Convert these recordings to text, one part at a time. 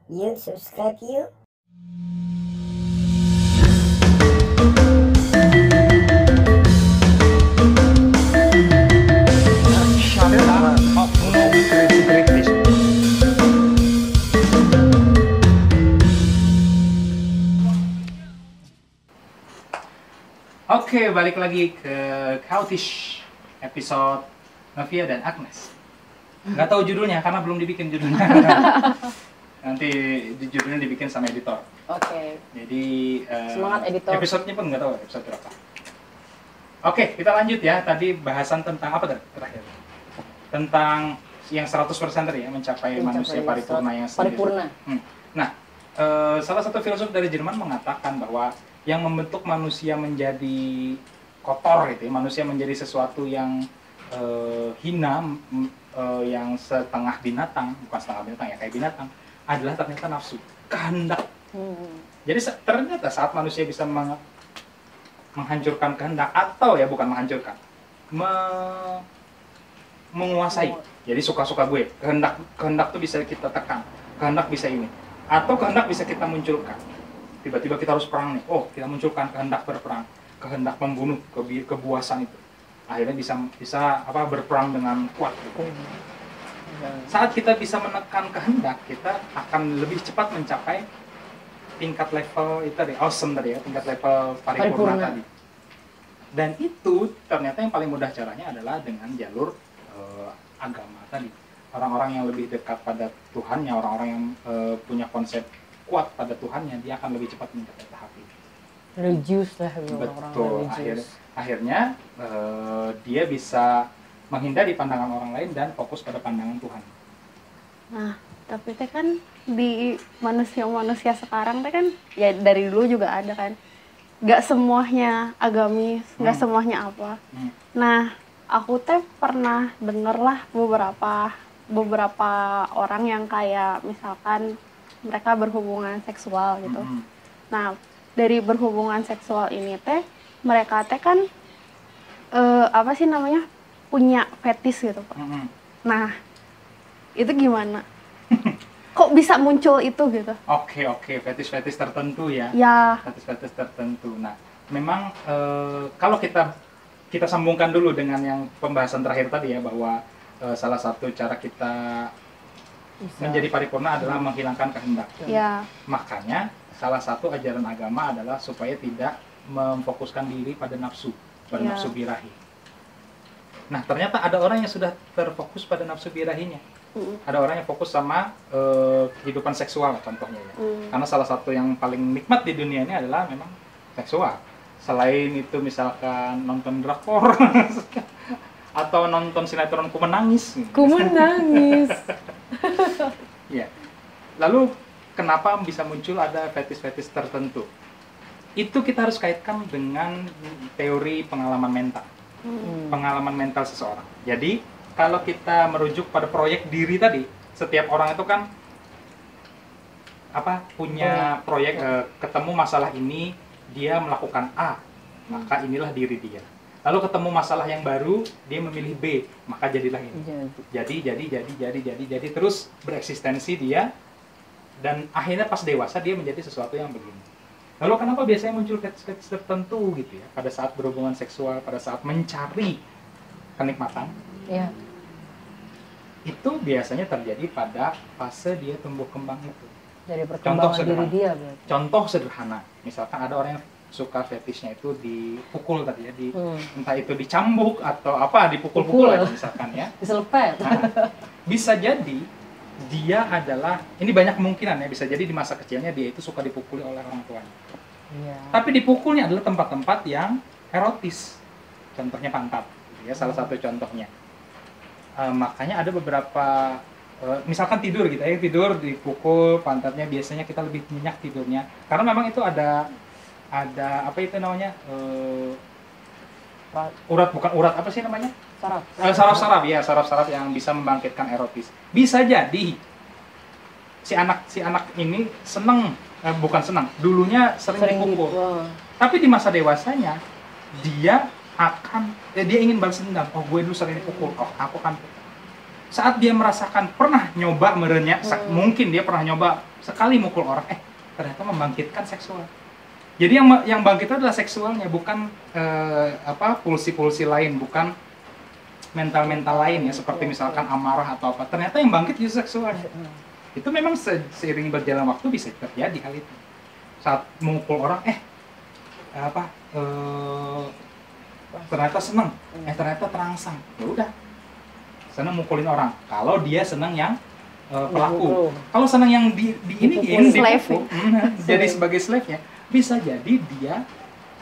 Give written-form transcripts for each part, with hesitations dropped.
Yuk subscribe yuk. Oke, balik lagi ke Chaotish episode Novia dan Agnes. Nggak tahu judulnya karena belum dibikin judulnya. Nanti judulnya dibikin sama editor. Oke. Jadi Semangat editor. episodenya pun nggak tahu episode berapa. Oke, kita lanjut ya. Tadi bahasan tentang apa terakhir? Tentang yang 100% tadi ya, mencapai manusia paripurna yang sendiri. Paripurna. Nah, salah satu filsuf dari Jerman mengatakan bahwa yang membentuk manusia menjadi kotor itu, manusia menjadi sesuatu yang hina, yang setengah binatang, bukan setengah binatang ya, kayak binatang, adalah ternyata nafsu, kehendak. Jadi ternyata saat manusia bisa menghancurkan kehendak, atau ya bukan menghancurkan, menguasai. Jadi suka-suka gue, kehendak tuh bisa kita tekan, kehendak bisa ini, atau kehendak bisa kita munculkan. Tiba-tiba kita harus perang nih, oh kita munculkan kehendak berperang, kehendak membunuh, kebuasan itu. Akhirnya bisa berperang dengan kuat. Saat kita bisa menekan kehendak, kita akan lebih cepat mencapai tingkat level itu tadi, awesome tadi ya, tingkat level paripurna tadi. Dan itu ternyata yang paling mudah caranya adalah dengan jalur agama tadi. Orang-orang yang lebih dekat pada Tuhannya, orang-orang yang punya konsep kuat pada Tuhannya, dia akan lebih cepat mencapai tahap itu. Religius lah, betul. Akhirnya dia bisa menghindari pandangan orang lain dan fokus pada pandangan Tuhan. Nah, tapi teh kan di manusia sekarang teh kan ya dari dulu juga ada kan, nggak semuanya agamis, nggak semuanya apa. Nah, aku teh pernah denger lah beberapa orang yang kayak misalkan mereka berhubungan seksual gitu. Nah, dari berhubungan seksual ini teh mereka teh kan punya fetis gitu, Pak. Nah, itu gimana? Kok bisa muncul itu gitu? Oke, fetis tertentu ya. Ya. Fetis tertentu. Nah, memang kalau kita sambungkan dulu dengan yang pembahasan terakhir tadi ya, bahwa salah satu cara kita menjadi paripurna adalah menghilangkan kehendak. Ya. Makanya salah satu ajaran agama adalah supaya tidak memfokuskan diri pada nafsu birahi. Nah, ternyata ada orang yang sudah terfokus pada nafsu birahinya. Ada orang yang fokus sama kehidupan seksual contohnya ya. Karena salah satu yang paling nikmat di dunia ini adalah memang seksual. Selain itu misalkan nonton drakor atau nonton sinetron Ku Menangis. Ya. Lalu kenapa bisa muncul ada fetis-fetis tertentu? Itu kita harus kaitkan dengan teori pengalaman mental. Pengalaman mental seseorang. Jadi, kalau kita merujuk pada proyek diri tadi, setiap orang itu kan punya proyek, ketemu masalah ini, dia melakukan A, maka inilah diri dia. Lalu ketemu masalah yang baru, dia memilih B, maka jadilah ini. Jadi terus bereksistensi dia, dan akhirnya pas dewasa dia menjadi sesuatu yang begini. Lalu kenapa biasanya muncul fetis tertentu gitu ya, pada saat berhubungan seksual, pada saat mencari kenikmatan? Ya. Itu biasanya terjadi pada fase dia tumbuh kembang itu. Dari perkembangan diri dia berarti. Contoh sederhana, misalkan ada orang yang suka fetisnya itu dipukul tadi ya, entah itu dicambuk atau dipukul-pukul aja misalkan ya. Diselepet. Nah, bisa jadi dia adalah, ini banyak kemungkinan ya, bisa jadi di masa kecilnya dia itu suka dipukuli oleh orang tuanya. Iya. Tapi dipukulnya adalah tempat-tempat yang erotis. Contohnya pantat, ya salah satu contohnya. Makanya ada beberapa misalkan tidur gitu ya, tidur dipukul pantatnya, biasanya kita lebih nyenyak tidurnya karena memang itu ada saraf yang bisa membangkitkan erotis. Bisa jadi si anak ini dulunya sering dipukul, tapi di masa dewasanya dia ingin balas dendam. Oh, gue dulu sering dipukul, oh aku kan. saat dia merasakan pernah nyoba merenya, mungkin dia pernah nyoba sekali mukul orang, ternyata membangkitkan seksual. Jadi yang bangkit itu adalah seksualnya, bukan pulsi-pulsi lain, bukan mental-mental lain ya, seperti misalkan amarah atau apa. Ternyata yang bangkit justru seksualnya. Itu memang seiring berjalan waktu bisa terjadi hal itu. Saat mukul orang, ternyata seneng, ternyata terangsang. Ya udah, seneng mukulin orang. Kalau dia seneng yang pelaku, kalau seneng yang diiniin, dipukul, jadi sebagai slave-nya, bisa jadi dia,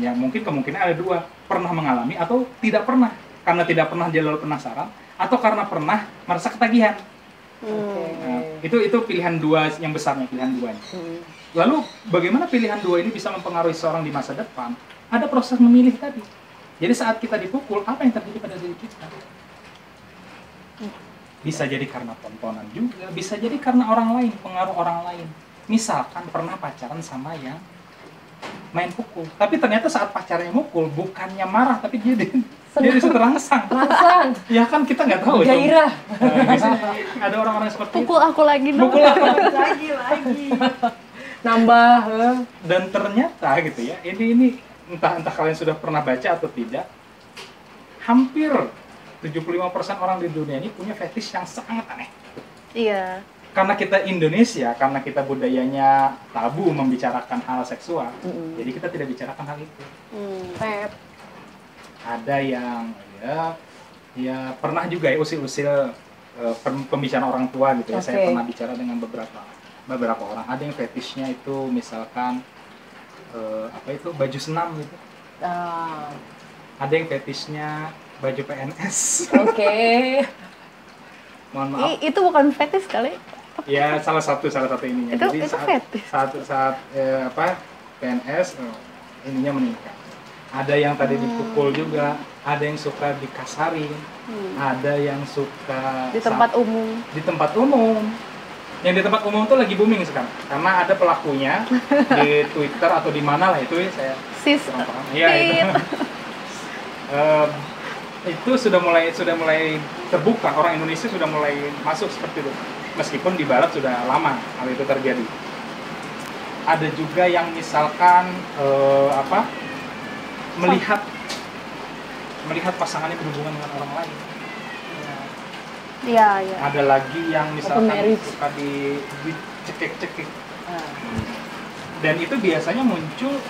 ya mungkin kemungkinan ada dua, pernah mengalami atau tidak pernah. Karena tidak pernah dia lalu penasaran, atau karena pernah merasa ketagihan. Itu pilihan dua yang besarnya, pilihan duanya. Lalu bagaimana pilihan dua ini bisa mempengaruhi seorang di masa depan? Ada proses memilih tadi. Jadi saat kita dipukul, apa yang terjadi pada diri kita? Bisa jadi karena tontonan juga, bisa jadi karena orang lain, pengaruh orang lain. Misalkan pernah pacaran sama yang main pukul, tapi ternyata saat pacarnya mukul bukannya marah, tapi dia terangsang. Ya kan kita nggak tahu. Gairah. Ada orang-orang seperti pukul aku lagi dong. Pukul aku lagi. Nambah. Dan ternyata gitu ya, ini entah kalian sudah pernah baca atau tidak, hampir 75% orang di dunia ini punya fetish yang sangat aneh. Iya. Karena kita Indonesia, karena kita budayanya tabu membicarakan hal seksual, jadi kita tidak bicarakan hal itu. Ada yang ya pernah juga ya usil-usil pembicaraan orang tua gitu ya. Saya pernah bicara dengan beberapa orang. Ada yang fetishnya itu misalkan baju senam gitu. Ada yang fetishnya baju PNS. Mohon maaf. Itu bukan fetish kali. Ya salah satu ininya. Itu fetish. Saat PNS ininya meningkat. Ada yang tadi dipukul juga, ada yang suka dikasarin, ada yang suka di tempat umum. Di tempat umum. Yang di tempat umum tuh lagi booming sekarang, karena ada pelakunya di Twitter atau di mana lah itu ya saya. Kurang paham. Iya itu. Itu sudah mulai terbuka, orang Indonesia sudah mulai masuk seperti itu. Meskipun di barat sudah lama hal itu terjadi. Ada juga yang misalkan melihat pasangannya berhubungan dengan orang lain. Iya. Ada lagi yang misalkan suka dicekik-cekik. Dan itu biasanya muncul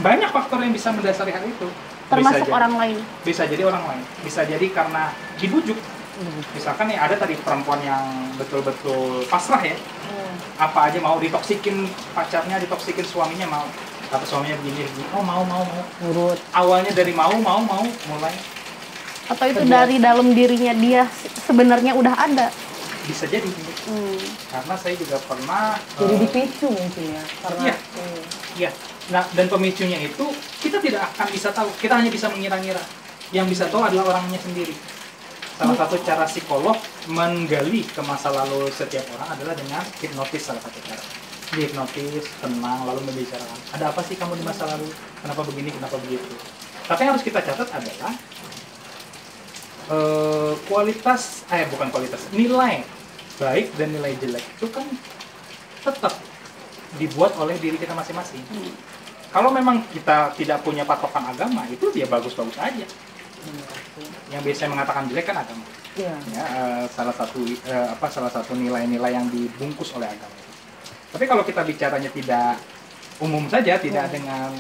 banyak faktor yang bisa mendasari hal itu. Termasuk orang lain. Bisa jadi orang lain. Bisa jadi karena dibujuk. Misalkan ya ada tadi perempuan yang betul-betul pasrah ya. Apa aja mau, ditoksikin pacarnya, ditoksikin suaminya mau. Kata suaminya begini, mau nurut. Awalnya dari mau mulai. Atau itu dari dalam dirinya dia sebenarnya udah ada. Bisa jadi. Karena saya juga pernah. Jadi dipicu mungkin ya. Karena iya. Nah, dan pemicunya itu kita tidak akan bisa tahu. Kita hanya bisa mengira-ngira. Yang bisa tahu adalah orangnya sendiri. Salah satu cara psikolog menggali ke masa lalu setiap orang adalah dengan hipnotis, salah satu cara. Hipnotis, tenang, lalu membicarakan. Ada apa sih kamu di masa lalu? Kenapa begini, kenapa begitu? Tapi yang harus kita catat adalah nilai baik dan nilai jelek itu kan tetap dibuat oleh diri kita masing-masing. Kalau memang kita tidak punya patokan agama, itu ya bagus-bagus aja. Yang biasanya mengatakan jelek kan agama. Ya, salah satu nilai-nilai yang dibungkus oleh agama. Tapi kalau kita bicaranya tidak umum saja, tidak dengan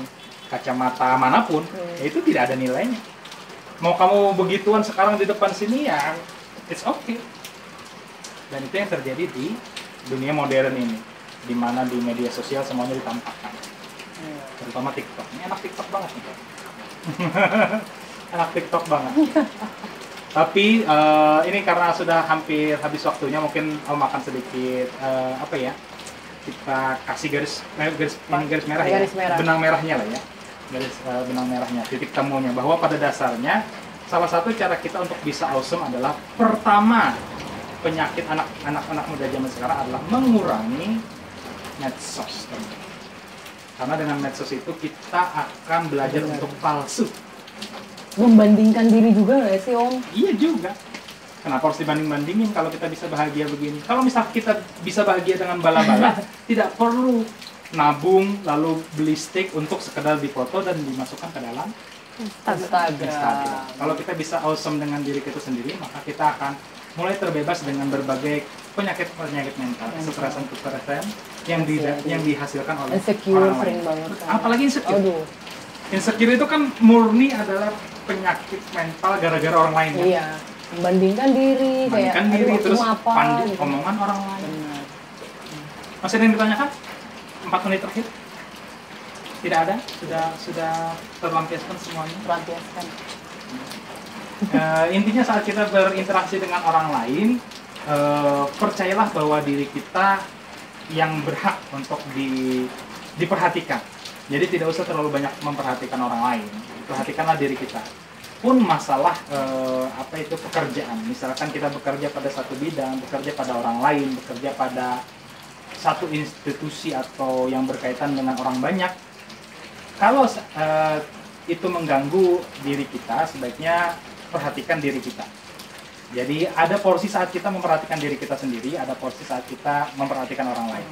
kacamata manapun, ya itu tidak ada nilainya. Mau kamu begituan sekarang di depan sini ya, it's okay. Dan itu yang terjadi di dunia modern ini, di mana di media sosial semuanya ditampakkan. Terutama TikTok. Ini anak TikTok banget nih. Anak TikTok banget. Tapi ini karena sudah hampir habis waktunya, mungkin Om akan sedikit kita kasih garis merah ya, benang merahnya lah ya, benang merahnya, titik temunya, bahwa pada dasarnya salah satu cara kita untuk bisa awesome adalah pertama, penyakit anak muda zaman sekarang adalah mengurangi medsos. Karena dengan medsos itu kita akan belajar untuk palsu. Membandingkan diri juga nggak sih Om? Iya juga. Kenapa harus dibanding-bandingin kalau kita bisa bahagia begini? Kalau misal kita bisa bahagia dengan bala-bala, tidak perlu nabung lalu beli stick untuk sekedar dipoto dan dimasukkan ke dalam Instagram. Kalau kita bisa awesome dengan diri kita sendiri, maka kita akan mulai terbebas dengan berbagai penyakit mental, kekerasan yang dihasilkan oleh insecure orang sering lain. banget kan. Apalagi insecure. Aduh, Insecure itu kan murni adalah penyakit mental gara-gara orang lain. Ya? iya. Membandingkan diri, kayak Bandingkan diri aduh, terus aku apa, pandang gitu. omongan orang lain. Benar. Masih ada yang ditanyakan? 4 menit terakhir? Tidak ada? Sudah terlampiaskan semuanya? Pelampiaskan. Intinya saat kita berinteraksi dengan orang lain, percayalah bahwa diri kita yang berhak untuk diperhatikan. Jadi tidak usah terlalu banyak memperhatikan orang lain. Perhatikanlah diri kita. Pun masalah pekerjaan. Misalkan kita bekerja pada satu bidang, bekerja pada orang lain, bekerja pada satu institusi atau yang berkaitan dengan orang banyak. Kalau itu mengganggu diri kita, sebaiknya perhatikan diri kita. Jadi ada porsi saat kita memperhatikan diri kita sendiri, ada porsi saat kita memperhatikan orang lain.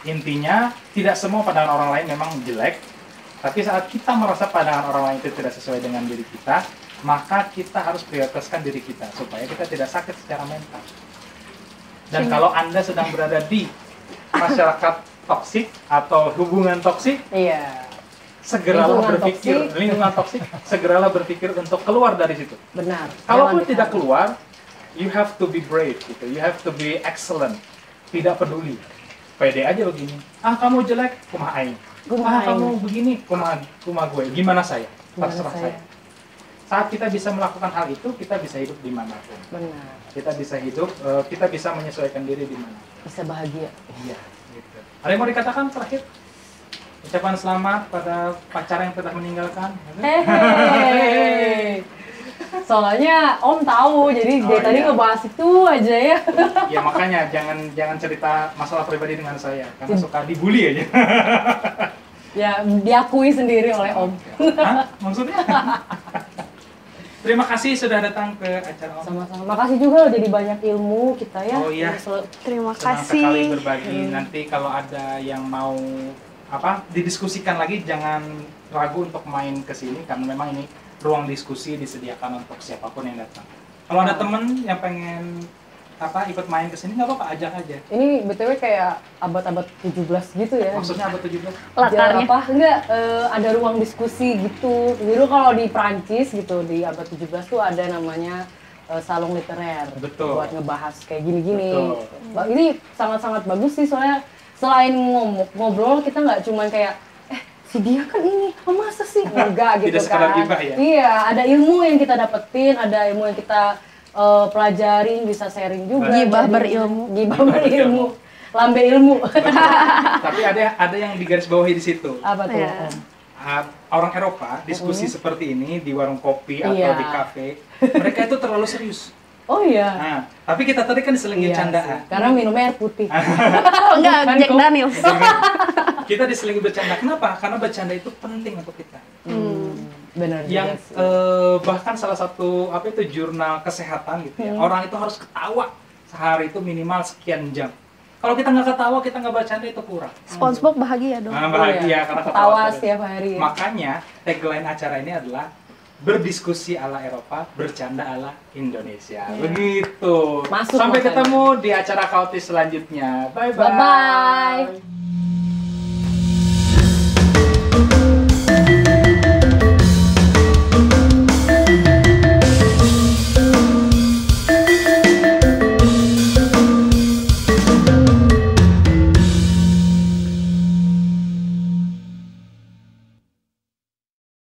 Intinya tidak semua pandangan orang lain memang jelek, tapi saat kita merasa pandangan orang lain itu tidak sesuai dengan diri kita, maka kita harus prioritaskan diri kita supaya kita tidak sakit secara mental. Dan kalau Anda sedang berada di masyarakat toksik atau hubungan toksik, Iya, segeralah Lingkungan berpikir toksik. lingkungan toksik, segeralah berpikir untuk keluar dari situ. benar. Kalaupun Jangan tidak ditahan. keluar, you have to be brave gitu. You have to be excellent. Tidak peduli. Pede aja begini. Ah, kamu jelek, kumaha aing. Kumaha aing. Kamu begini, kumaha gue. Gimana saya? Gimana Terserah saya? saya. Saat kita bisa melakukan hal itu, kita bisa hidup dimanapun. Benar. Kita bisa hidup, kita bisa menyesuaikan diri di mana. Bisa bahagia. Iya, gitu. Ada yang mau dikatakan terakhir? Ucapan selamat pada pacar yang telah meninggalkan. Hehehe. Soalnya Om tahu, jadi Oh, dia tadi iya. ngebahas itu aja ya. Ya makanya jangan cerita masalah pribadi dengan saya karena suka dibully aja. Ya diakui sendiri oleh Om. Hah? Maksudnya? Terima kasih sudah datang ke acara Om. Sama-sama. Makasih juga loh, jadi banyak ilmu kita ya. Oh, iya. Terima Senang sekali kasih. berbagi. Nanti kalau ada yang mau didiskusikan lagi, jangan ragu untuk main ke sini karena memang ini ruang diskusi disediakan untuk siapapun yang datang. Kalau ada temen yang pengen ikut main ke sini, nggak apa-apa, ajak aja. Ini BTW kayak abad-abad 17 gitu ya. Maksudnya abad 17? Latarnya. Enggak, ada ruang diskusi gitu. Dulu kalau di Prancis gitu, di abad 17 tuh ada namanya salon literer. Betul. Buat ngebahas kayak gini-gini. Betul. Ini sangat-sangat bagus sih, soalnya selain ngobrol, kita nggak cuman kayak, si dia kan ini, masa sih? Enggak gitu Tidak sekadar kan. gibah ya? Iya, ada ilmu yang kita dapetin, ada ilmu yang kita pelajarin, bisa sharing juga. Gibah Jadi, berilmu. Gibah berilmu. Lambe ilmu. Tapi ada yang digarisbawahi di situ. Apa tuh? Iya. Om? Orang Eropa diskusi seperti ini di warung kopi atau Iya. di kafe, mereka itu terlalu serius. Oh iya. Nah, tapi kita tadi kan diselingi Iya candaan. sih. Karena minumnya air putih. Enggak, Bukan Jack kok. Daniels. Kita diselingi bercanda. Kenapa? Karena bercanda itu penting untuk kita. Benar Yang juga sih. bahkan salah satu jurnal kesehatan gitu ya. Orang itu harus ketawa sehari itu minimal sekian jam. Kalau kita nggak ketawa, kita nggak bercanda itu kurang. SpongeBob bahagia dong. Nah, bahagia Oh, iya. karena Ketawa terus. setiap hari. Makanya tagline acara ini adalah berdiskusi ala Eropa, bercanda ala Indonesia. Begitu. Masuk Sampai makanya. ketemu di acara Kautis selanjutnya. Bye bye. Bye-bye.